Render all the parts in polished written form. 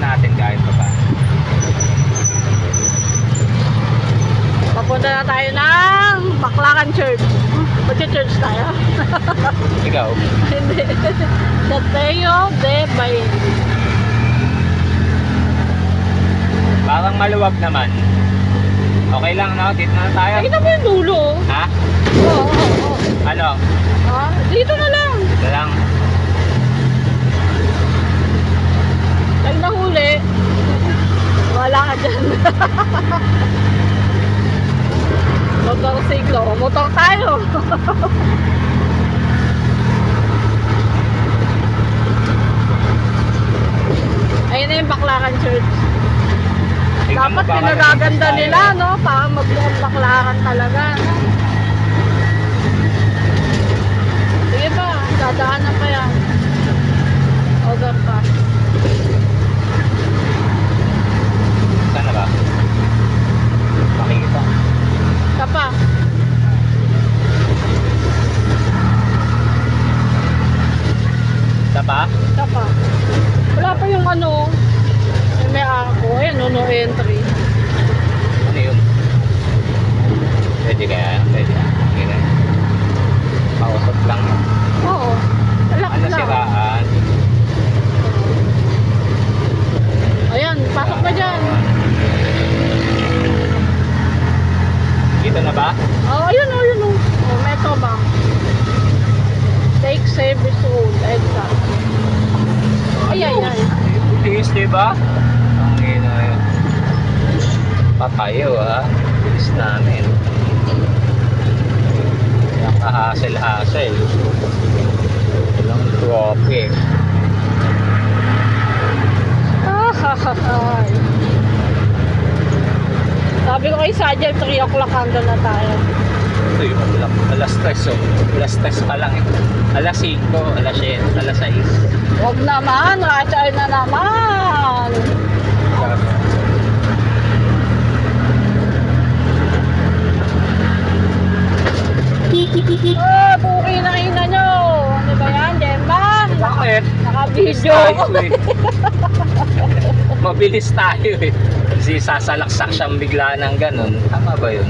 natin kahit pa ba. Papunta na tayo ng Baclaran Church. Magche-church tayo. Ikaw? Hindi. Sateo de Bain. Parang maluwag naman. Okay lang, no? Dito na tayo. Nakita mo yung dulo? Ha? Oo, oo, oo. Ano? Ha? Dito na lang. Dito lang. Pag nahuli, wala ka dyan. Motorsiklo. Motor tayo. Ayun na yung Baclaran Church. Dapat pinagaganda nila, no? Para magmukhang Baclaran talaga, no? Sige ba? Dadaanan pa yan. Overpass. Saan na ba? Makikita. Isa pa. Isa pa? Isa pa. Wala pa yung ano. May ako. Ayan, no entry. Ano yun? Pwede kaya? Pwede. Pwede. Pausap lang. Oo. Alak Ano lang. siraan? Ayan, pasok na dyan. Dito na ba? Oh, ayun o, ayun o. Oh, Metro Bank. Take Service Road, EDSA. Ayan, ayan. Bilis, diba? Ang ina yun. Patayo, ha? Bilis namin. Yung kahasel-hasel. Walang traffic. Sabi ko kay Sajel, 3 o'clock hanggang na tayo. Ito yung alas 3, oh. Alas 3 pa lang, eh. Alas 5, alas 7, alas 6. Huwag naman, Rachel na naman. Oh, puki na ina nyo. Ano ba yan, Jemba? Bakit? Naka-video. Mabilis tayo, eh. Kasi sasalaksak siyang bigla ng ganun. Tama ba yun?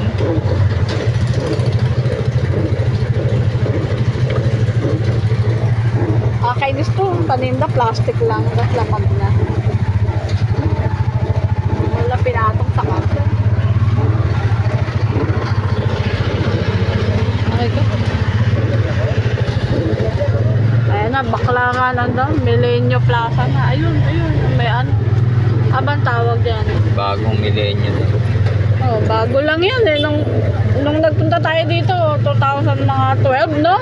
Kainis to, paninda, plastic lang. Lamag na. Wala pinatong sa kaso. Ay ko. Ayan na, Baclaran lang daw. Milenio Plaza na. Ayun, ayun. May ano. Abang tawag dyan. Bagong milenyo din. Oh, bago lang yan eh. Nung nagpunta tayo dito, 2012, no?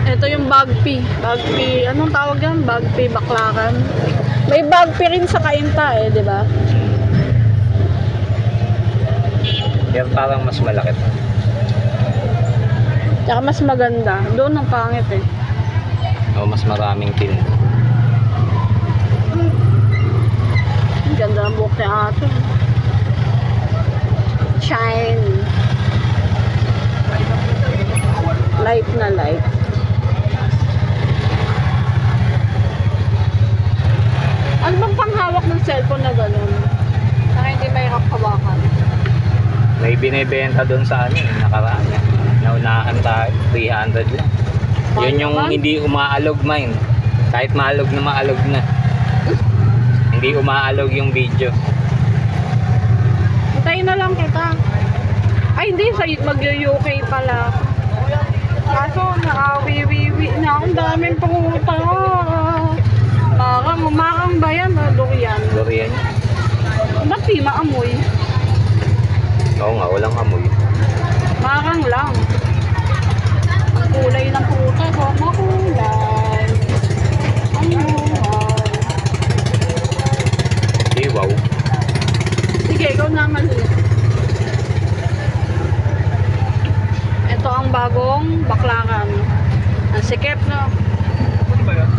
Ito yung Bagpi. Bagpi, anong tawag yan? Bagpi, Baclaran. May Bagpi rin sa Cainta eh, di ba? Yan parang mas malaki pa. Tsaka mas maganda. Doon ang pangit eh. O mas maraming tinda. Ang ganda ng buhok ni Ato. Shine. Light na light. Ano bang panghawak ng cellphone na gano'n? Saka hindi mahirap hawakan. May binibenta doon sa amin, nakaraan yan. Naunahan tayo, 300 lang. Yun yung hindi umaalog mine. Kahit maalog na maalog na. Hindi umaalog yung video. Hintayin na lang kita. Ay hindi, mag-UK pala. Kaso nakawiwiwi na. Ang daming pumunta. Umakang ba yan? Durian. Durian. Ba't di maamoy? Oo nga, walang amoy. Makang lang. Ang kulay ng puta ko. Makulay. Ang buhay. Hey, wow. Sige, ikaw naman. Ito ang bagong Baclaran. Ang sikip, no? Ano ba yun?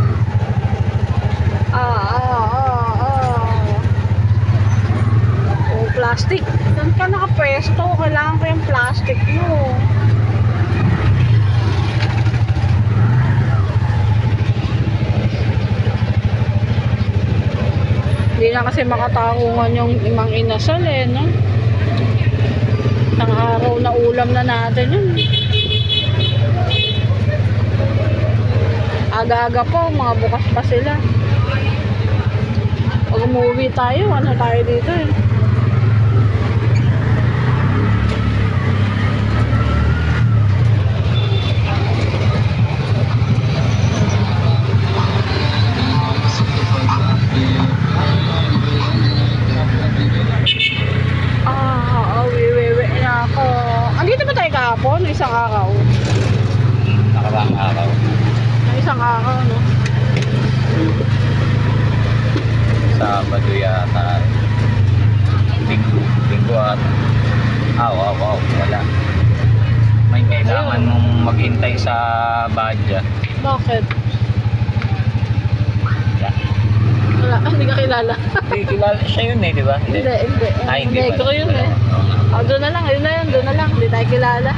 Oh, plastic. Saan ka nakapwesto? Kailangan ko yung plastic mo. Hindi na kasi makatarungan yung imang inasal eh, no? Isang araw na ulam na natin yun. Aga-aga po, mga bukas pa sila. Pag umuwi tayo, ano tayo dito eh. Wiwi na ako. Andito ba tayo kahapon? Isang araw? Nakaraang araw. Isang araw, no? Sabado yata. Linggo at... wow, wala. May kailangan mong maghintay sa badya. Bakit? Wala. Wala, hindi ka kilala. Hindi, kilala siya yun eh, di ba? Hindi. Hindi Hindi ko yun eh. Doon na lang, yun na yun, doon na lang. Hindi tayo kilala.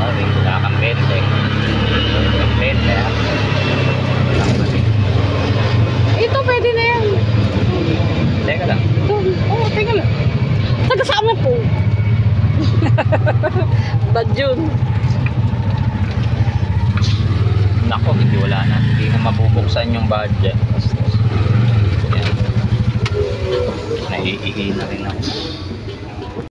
Okay, wala kang bente. Bente, ha? Ito, pwede na yan. Teka lang. Ito, teka lang. Tagasama po. Bad yun. Nako, wala na. Hindi na mabubuksan yung budget. Yan. Naiihi na rin ako.